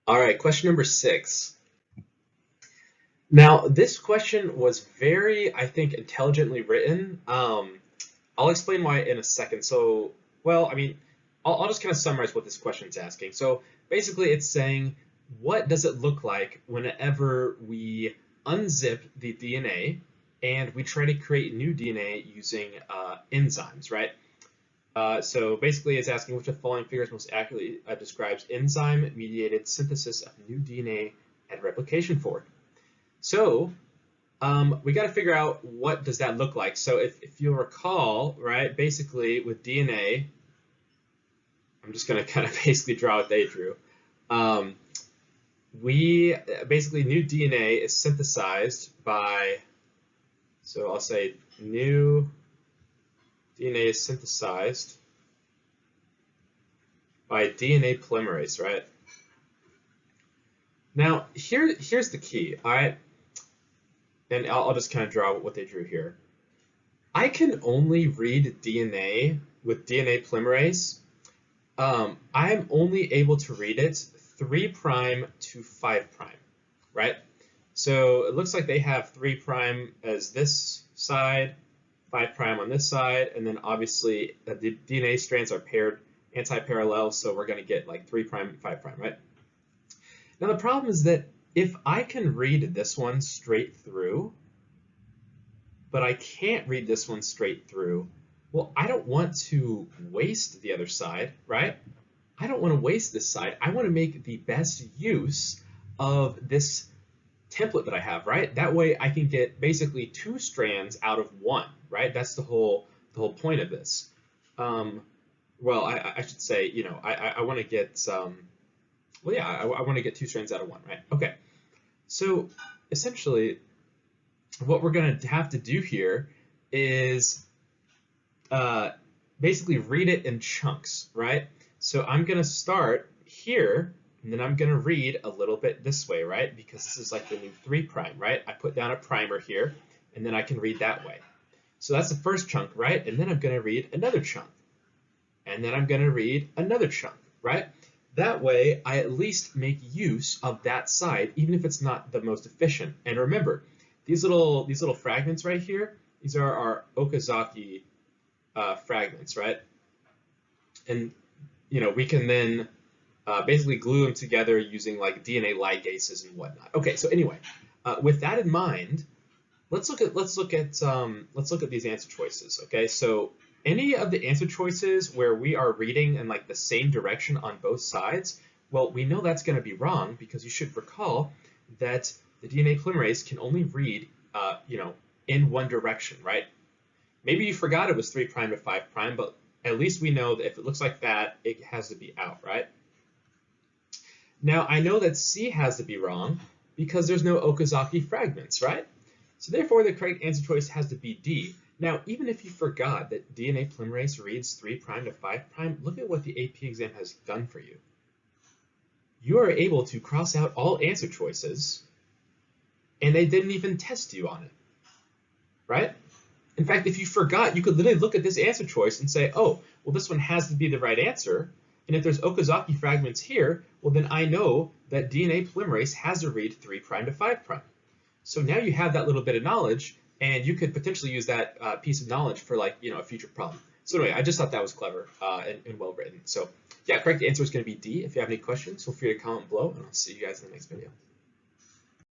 All right, question number 6. Now, this question was very, I think, intelligently written. I'll explain why in a second. So, well, I mean, I'll just kind of summarize what this question is asking. So basically, it's saying, what does it look like whenever we unzip the DNA and we try to create new DNA using enzymes, right? So basically, it's asking which of the following figures most accurately describes enzyme-mediated synthesis of new DNA and replication fork. So we got to figure out what does that look like. So if you'll recall, right, basically with DNA, I'm just going to kind of basically draw what they drew. We basically new DNA is synthesized by, so I'll say new DNA is synthesized by DNA polymerase, right? Now here's the key, all right? And I'll just kind of draw what they drew here. I can only read DNA with DNA polymerase. I'm only able to read it 3' to 5', right? So it looks like they have 3' as this side, 5' on this side, and then obviously the DNA strands are paired anti-parallel, so we're going to get like 3' and 5', right? Now the problem is that if I can read this one straight through, but I can't read this one straight through, well, I don't want to waste the other side, right? I don't want to waste this side. I want to make the best use of this template that I have, right? That way I can get basically 2 strands out of 1, right? That's the whole point of this. Well, I should say, you know, I want to get well, yeah, I want to get 2 strands out of 1, right? Okay. So essentially, what we're going to have to do here is basically read it in chunks, right? So I'm going to start here, and then I'm going to read a little bit this way, right? Because this is like the new 3', right? I put down a primer here, and then I can read that way. So that's the first chunk, right? And then I'm going to read another chunk. And then I'm going to read another chunk, right? That way, I at least make use of that side, even if it's not the most efficient. And remember, these little fragments right here, these are our Okazaki fragments, right? And you know, we can then basically glue them together using like DNA ligases and whatnot. Okay, so anyway, with that in mind, let's look at these answer choices. Okay, so any of the answer choices where we are reading in like the same direction on both sides, well, we know that's going to be wrong because you should recall that the DNA polymerase can only read, you know, in one direction, right? Maybe you forgot it was 3' to 5', but at least we know that if it looks like that, it has to be out, right? Now, I know that C has to be wrong because there's no Okazaki fragments, right? So therefore, the correct answer choice has to be D. Now, even if you forgot that DNA polymerase reads 3' to 5', look at what the AP exam has done for you. You are able to cross out all answer choices, and they didn't even test you on it, right? In fact, if you forgot, you could literally look at this answer choice and say, oh, well, this one has to be the right answer. And if there's Okazaki fragments here, well, then I know that DNA polymerase has to read 3' to 5'. So now you have that little bit of knowledge, and you could potentially use that piece of knowledge for like, you know, a future problem. So anyway, I just thought that was clever and well written. So yeah, correct answer is going to be D. If you have any questions, feel free to comment below, and I'll see you guys in the next video.